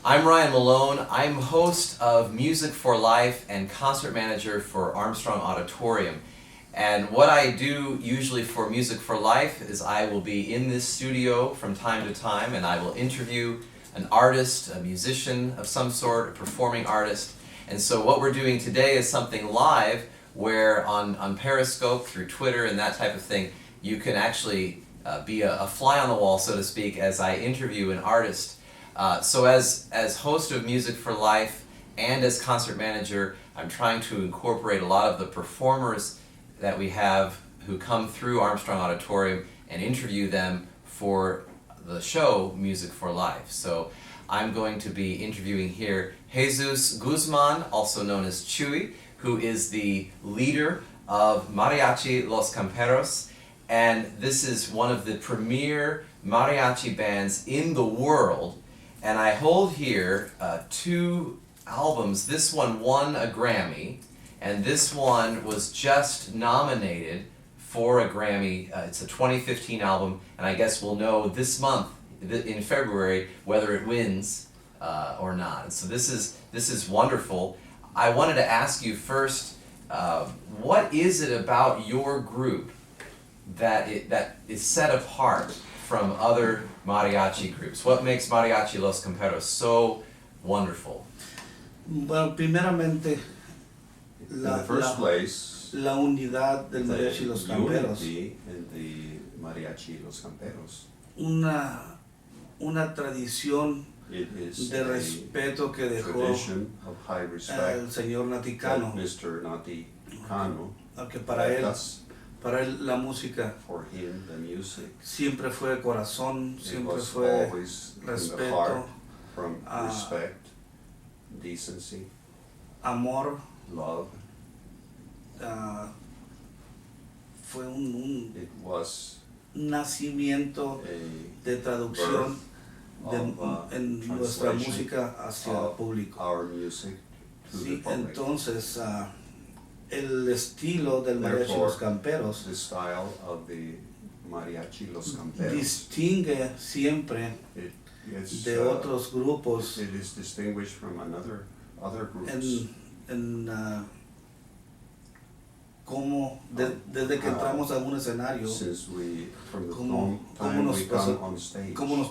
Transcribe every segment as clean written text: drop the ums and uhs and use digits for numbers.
I'm Ryan Malone. I'm host of Music for Life and concert manager for Armstrong Auditorium. And what I do usually for Music for Life is I will be in this studio from time to time and I will interview an artist, a musician of some sort, a performing artist. And so what we're doing today is something live where on Periscope, through Twitter and that type of thing, you can actually be a fly on the wall, so to speak, as I interview an artist. So as host of Music for Life and as concert manager, I'm trying to incorporate a lot of the performers that we have who come through Armstrong Auditorium and interview them for the show Music for Life. So I'm going to be interviewing here Chuy Guzman, also known as Chuy, who is the leader of Mariachi Los Camperos. And this is one of the premier mariachi bands in the world. And I hold here two albums. This one won a Grammy, and this one was just nominated for a Grammy. It's a 2015 album, and I guess we'll know this month, in February, whether it wins or not. And so this is wonderful. I wanted to ask you first, what is it about your group that is set apart from other mariachi groups? What makes Mariachi Los Camperos so wonderful? Bueno, primeramente, In the first place, la unidad del the Mariachi Los Camperos, unity in the Mariachi Los Camperos. una tradición It is de a respeto que dejó tradition of high el respect señor that Naticano, Mr. Naticano que left para él la música for him, the music. siempre fue de corazón, It siempre was fue always in the respeto, heart, from ah, respect, decency, amor. love. Fue un It was nacimiento a de traducción en nuestra translation música hacia el of público. our music to the Sí, public. entonces el estilo del Mariachi Therefore, Los Camperos The style of the Mariachi Los Camperos. distingue siempre It's, de otros grupos it is distinguished from other groups. como desde que entramos a un escenario, Since from the cómo time nos we come on stage, cómo nos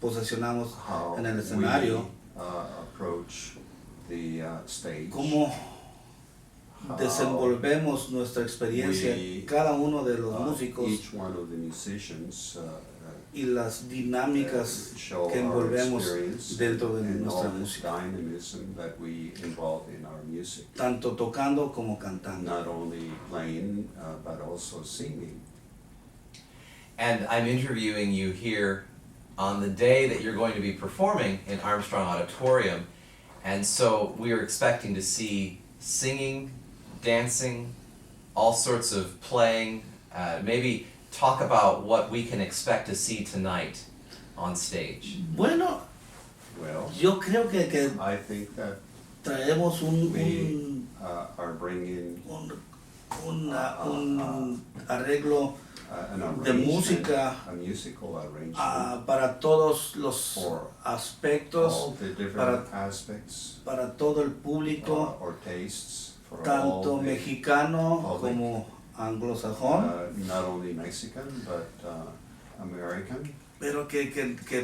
posicionamos how en el escenario, we approach the stage, cómo how desenvolvemos nuestra experiencia, cada uno de los músicos, each one of the musicians y las dinámicas show que our envolvemos experience dentro de and nuestra all this música, dynamism that we involve in our music. tanto tocando como cantando. Not only playing, but also singing. And I'm interviewing you here on the day that you're going to be performing in Armstrong Auditorium. And so we are expecting to see singing, dancing, all sorts of playing. Maybe talk about what we can expect to see tonight on stage. Bueno, Well, yo creo que I think that traemos we are bringing un arreglo an de arrangement, música a musical arrangement para todos los for aspectos, all the different aspects para todo el público, or tastes for all tanto the mexicano public, como anglosajón, not only Mexican but American, pero que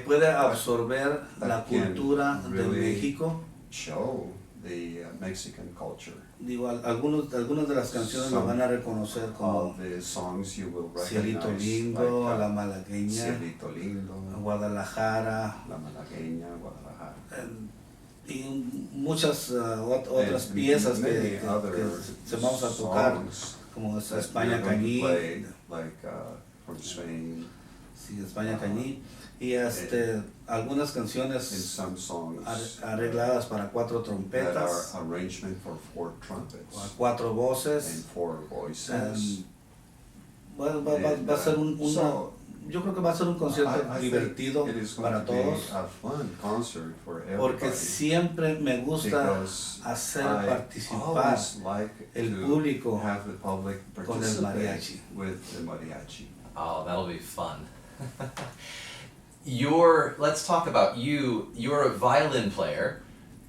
puede absorber that la can cultura de really México. show the Mexican culture. Digo, algunas de las canciones lo van a reconocer All como the songs you will Cielito recognize, Lindo, like, La Malagueña, Cielito Lindo, Guadalajara, La Malagueña, Guadalajara. y muchas otras And piezas many que other se vamos a tocar, songs como es that España we're going to Cañí, play, like from Spain, sí, España Cañí, y algunas in canciones some songs arregladas para 4 that trompetas, are arrangement for 4 a trumpets 4 and voces. 4 voices. Bueno, va a ser yo creo que va a ser un concierto I divertido think it is going para to be todos, a fun concert for porque everybody, siempre me gusta because hacer I participar always like el to público have the public con el participate mariachi. with the mariachi. Oh, that'll be fun. let's talk about you. You're a violin player,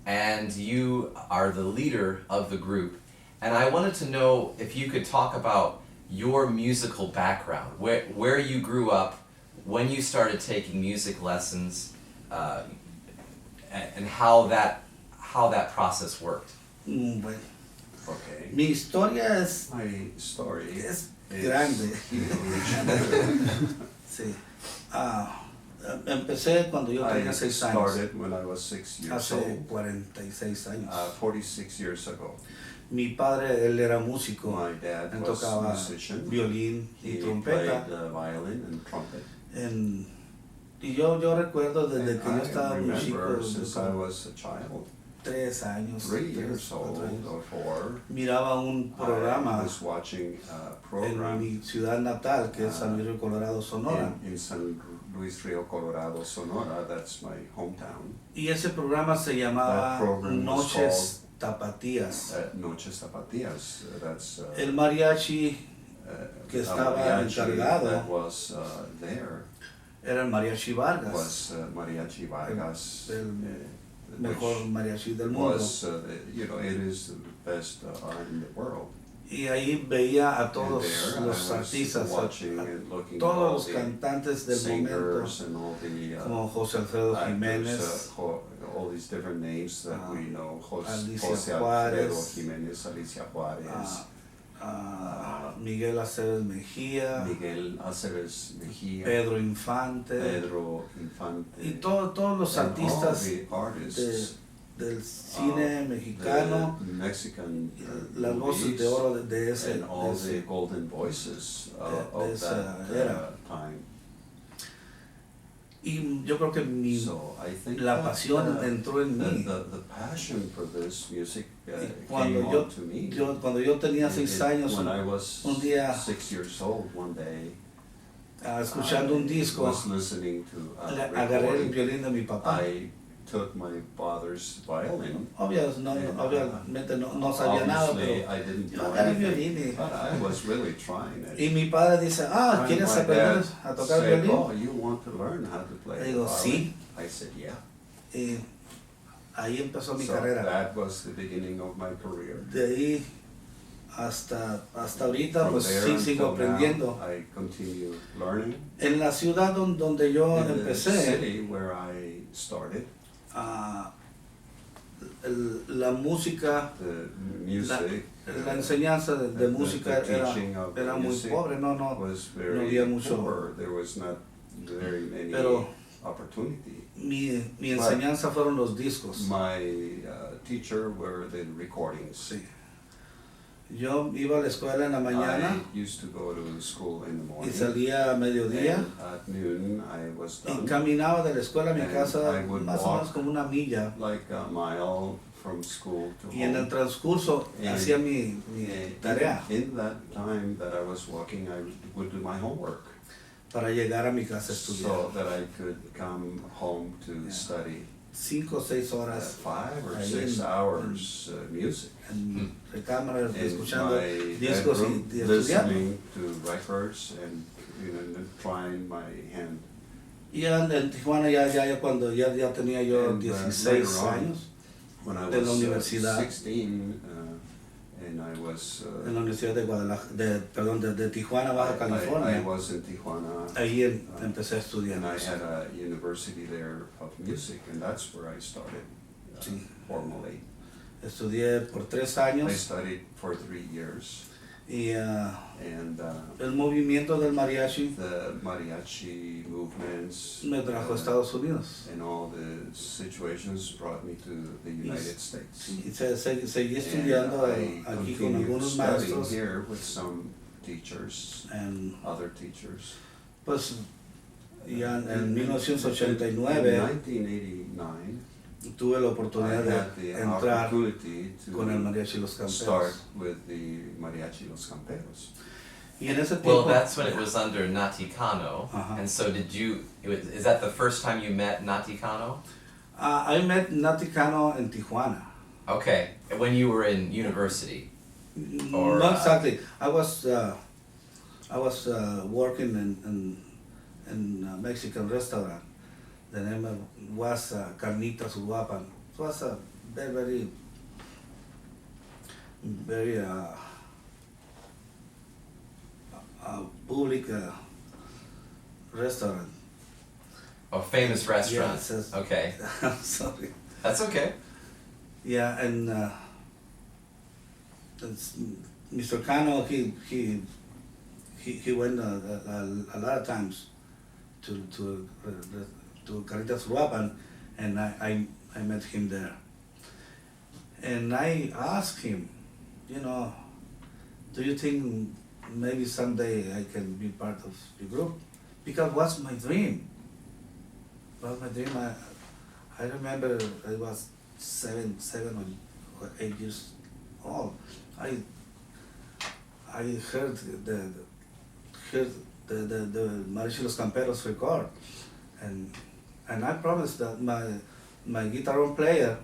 and you are the leader of the group. And I wanted to know if you could talk about your musical background, where you grew up, when you started taking music lessons, and how that process worked. Bueno, Okay. mi historia es My story es is grande. huge. Sí. Empecé cuando yo I tenía 6 años, started when I was 6 years hace old, 46 años. 46 years ago. Mi padre, él era músico, My dad él was a tocaba musician. violín y He trompeta. played violin and trumpet. Y yo recuerdo desde And que yo estaba I muy chico, remember since I como was a child, 3 años, 3 3, years 4 old años, or 4, miraba un I programa was watching a en program mi ciudad natal, que es San Luis Río Colorado, Sonora. in San Luis Rio, Colorado, Sonora. That's my hometown. Y ese programa se llamaba That program was Noches Tapatías. Noches Zapatillas. That's El mariachi que a estaba mariachi encargado that was there era el Mariachi Vargas, was Mariachi Vargas, el which mejor mariachi del mundo. was it is the best in the world. Y ahí veía a And todos there I los was artistas, watching and looking at todos all los the cantantes del momento, singers and all the como José Alfredo actors, Jiménez, all these different names that we know. Alicia Jose Alfredo Juárez, Jiménez, Alicia Juárez, Miguel Aceves Mejía, Miguel Aceves Mejía, Pedro Infante, Pedro Infante, y todos los and all artistas the artists, del cine mexicano, the Mexican las voces movies, de oro de ese, and all de the ese. golden voices de of esa that era. time. Y yo creo que So I think la that, pasión entró en mí. the passion for this music Y came on to me. cuando yo tenía 6 años, When I was un día, 6 years old, one day, escuchando un I disco, was listening to a agarré el recording. violín de mi papá. I took my father's violin. Obviamente no sabía nada, Obviously, pero I didn't yo know agarré el anything, violín but I was really trying it. y mi padre dice, And ¿quieres my aprender dad a tocar el said, violín? "Oh, you want to learn how to play Le the digo, violin?" sí. I said, "Yeah." Y ahí empezó mi So carrera. that was the beginning of my career. De ahí hasta ahorita, From pues there sí, sigo until aprendiendo. now, I continue learning. En la ciudad donde yo In the empecé, city where I started, la música, the music, la enseñanza de the música teaching of era muy music pobre, no was no very había mucho. poor. There was not very many Pero opportunity. mi enseñanza fueron los discos. My teacher were the recordings. Sí. Yo iba a la escuela en la mañana I used to go to school in the y morning. salía a mediodía And at noon I was y done. caminaba de la escuela a mi And casa I would más o menos walk como una milla. Like a mile from school to Y en el home. transcurso And hacía mi tarea In that time that I was walking, I would do my homework para llegar a mi casa a estudiar. so that I could come home to Yeah. study 5 o 6 horas 5 or ahí 6 hours music en mi recámara in escuchando my discos bedroom, y estudiando. listening to records and trying my hand. Y ya en Tijuana ya cuando ya tenía yo And, 16 later on, años When I de la was universidad. 16 and I was en la Universidad de Guadalajara, de Tijuana, Baja I California. was in Tijuana. Ahí empecé a estudiar. And I had a university there of music, and that's where I started Sí. formally. Estudié por 3 I años studied for 3 years, y and el movimiento del mariachi the mariachi movements me trajo a Estados Unidos. and all the situations brought me to the United States. Y seguí And estudiando I aquí con continued algunos studying maestros. here with some teachers, And, other teachers. pues ya en In 1989 1989, tuve la I oportunidad de had the entrar opportunity con el to Mariachi Los start Camperos. with the Mariachi Los Camperos. Y en ese Well, tiempo, that's when it was under Naticano. Uh-huh. And so is that the first time you met Naticano? I met Naticano in Tijuana. Okay, when you were in university. Or, Not exactly. I was working in a Mexican restaurant, The name was Carnitas Uruapan. It was a very, very public restaurant. A famous restaurant. Yes, yes. Okay. I'm sorry. That's okay. Yeah, and Mr. Cano, he went a lot of times to Caritas Uruapan, and I met him there. And I asked him, you know, do you think maybe someday I can be part of the group? Because what's my dream? Well, my dream, I remember I was seven or 8 years old. I heard the Mariachi Los Camperos record, and I promised that my guitar player,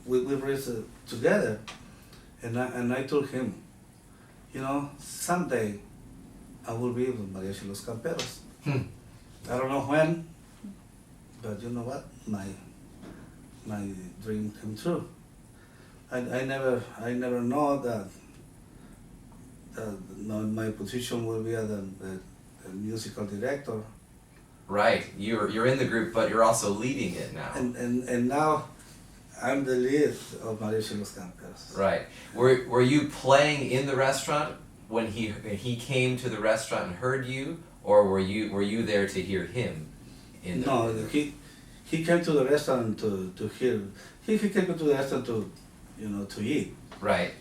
we raised together, and I told him, you know, someday I will be with Mariachi Los Camperos. I don't know when, but you know what? My dream came true. I never know that my position will be as a musical director. Right. You're in the group, but you're also leading it now. And now I'm the lead of Mariachi Los Camperos. Right. Were you playing in the restaurant when he came to the restaurant and heard you, or were you there to hear him? No, he came to the restaurant to hear. He came to the restaurant to eat. Right.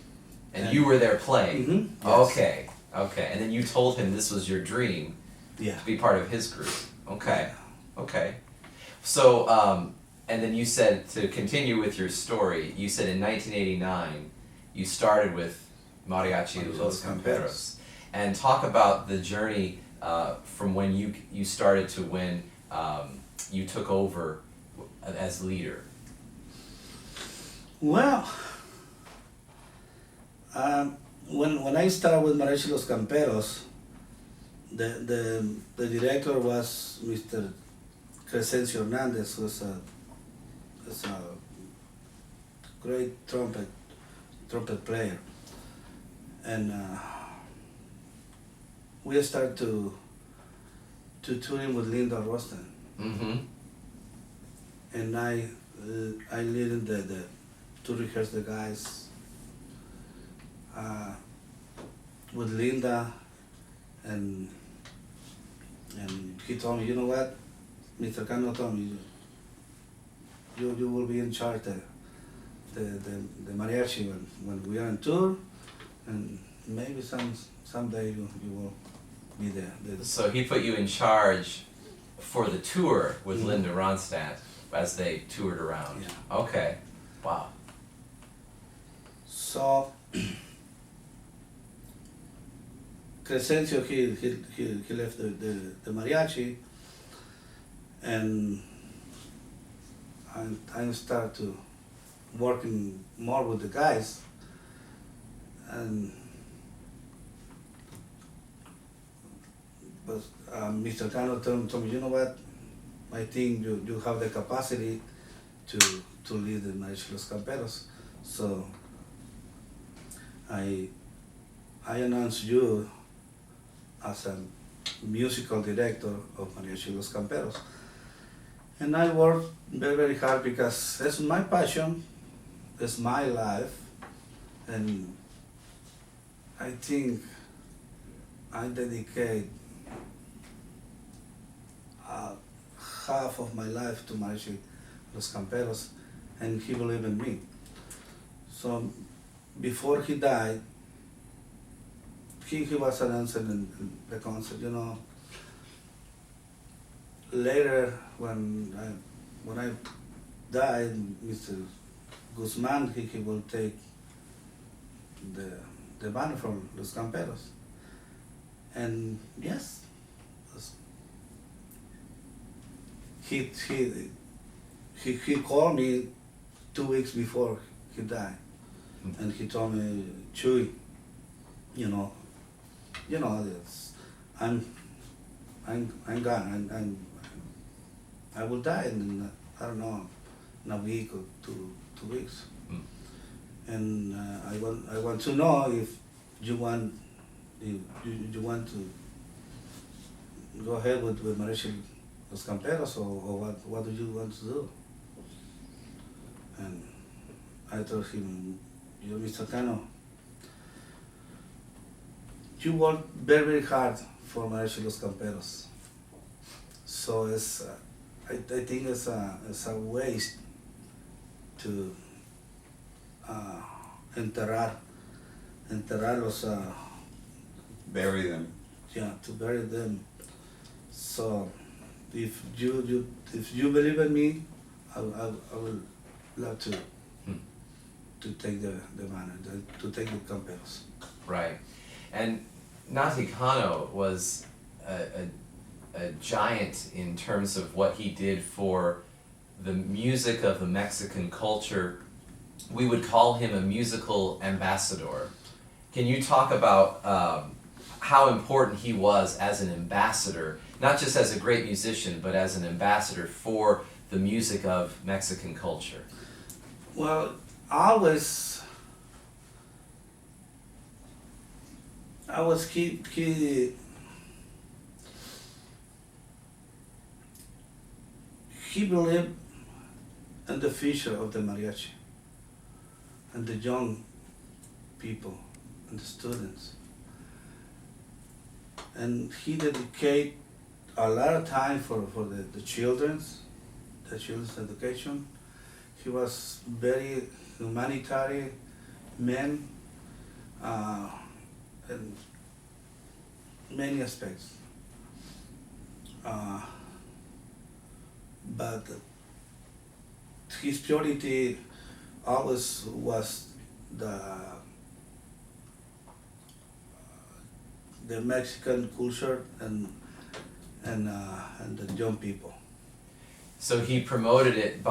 And you were there playing. Mm-hmm. Yes. Okay. Okay. And then you told him this was your dream. Yeah. To be part of his group. Okay. Okay. So, and then you said, to continue with your story, you said in 1989 you started with Mariachi Los Camperos. And talk about the journey from when you started to when you took over as leader. Well, when I started with Mariachi Los Camperos, the director was Mr. Crescencio Hernandez, who is a great trumpet player, and we started to touring with Linda Rosten. Mm-hmm. And I leaded the to rehearse the guys with Linda, and he told me, you know what, Mr. Cano told me, you will be in charge the mariachi when we are on tour, and maybe someday you will be there. So he put you in charge for the tour with Mm-hmm. Linda Ronstadt as they toured around. Yeah. Okay. Wow. So Crescencio, he left the mariachi, and I started to working more with the guys, but Mr. Cano told me, you know what, I think you have the capacity to lead the Mariachi Los Camperos, so I announce you as a musical director of Mariachi Los Camperos. And I work very, very hard because it's my passion, it's my life, and I think I dedicate half of my life to Mariachi Los Camperos, and he believed in me. So before he died, he was announcing in the concert, you know. Later, when I died, Mr. Guzman, he will take the band from Los Camperos. And yes, he called me 2 weeks before he died, and he told me, Chuy, you know, I'm gone. I will die in, I don't know, in a week or two weeks. Mm. And I want to know if you want you want to go ahead with Mariachi Los Camperos, or what do you want to do? And I told him, you know, Mr. Cano, you work very, very hard for Mariachi Los Camperos. So it's, I think it's a waste to enterrarlos, Bury them. yeah, to bury them. So if you believe in me, I will love to take the manner, to take the Camperos. Right. And Nati Cano was a giant in terms of what he did for the music of the Mexican culture. We would call him a musical ambassador. Can you talk about how important he was as an ambassador, not just as a great musician, but as an ambassador for the music of Mexican culture? Well, I was he believed in the future of the mariachi and the young people and the students. And he dedicated a lot of time for the children's education. He was very humanitarian man in many aspects. But his priority always was the Mexican culture and the young people. So he promoted it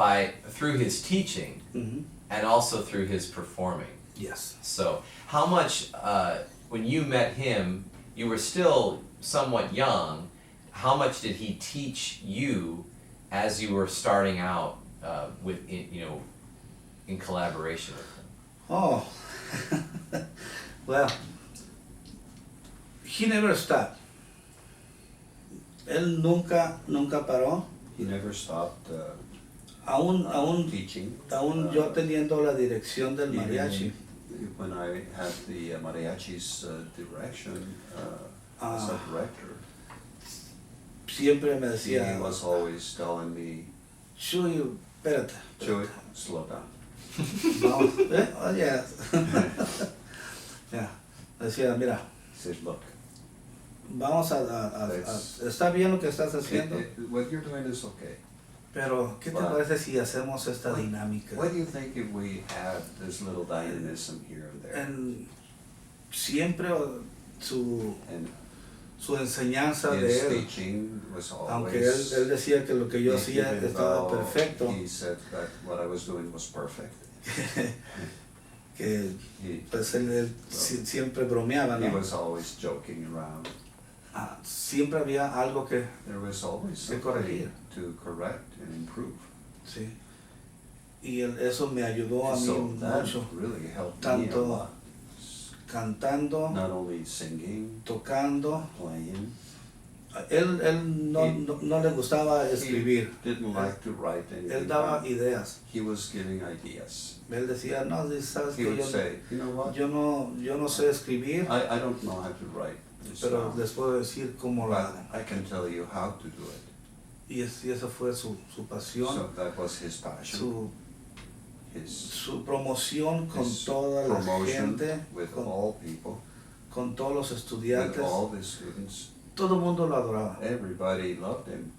through his teaching Mm-hmm. and also through his performing. Yes. So how much, when you met him, you were still somewhat young, how much did he teach you as you were starting out in collaboration with him? Oh, well, he never stopped. Él nunca paró. He never stopped Aún teaching. yo teniendo la dirección del mariachi. Even when I had the mariachi's direction as a director, Siempre me he decía, was always telling me, Chuy, espérate. Chuy, slow down. Vamos, oh, yeah. Yeah. Decía, mira, He said, look, vamos está bien lo que estás haciendo, what you're doing is okay. pero ¿qué te parece si hacemos esta dinámica? What do you think if we add this little dynamism here and there? En siempre su And enseñanza de his él, teaching was aunque always, él decía que lo que yo hacía even estaba though perfecto, he said that what I was doing was perfect. que He, pues él siempre bromeaba, he ¿no? was always joking around. Siempre había algo que, There was always que something corregir, to correct and improve. sí. Y eso me ayudó a mí So that mucho, really helped me a tanto lot. cantando, Not only singing, tocando. playing. Él no le gustaba escribir. He didn't like to write anything. Él daba down. ideas. He was giving ideas. Él decía, no, sabes He que would say, you know what? yo no sé escribir, I don't know how to write this pero down, les puedo decir cómo lo but hago. I can tell you how to do it. Y esa fue su pasión, So that was his passion, his su promoción con his toda la promotion gente, with con, all people, con todos los with estudiantes. all the students. Todo el mundo lo adoraba. Everybody loved him.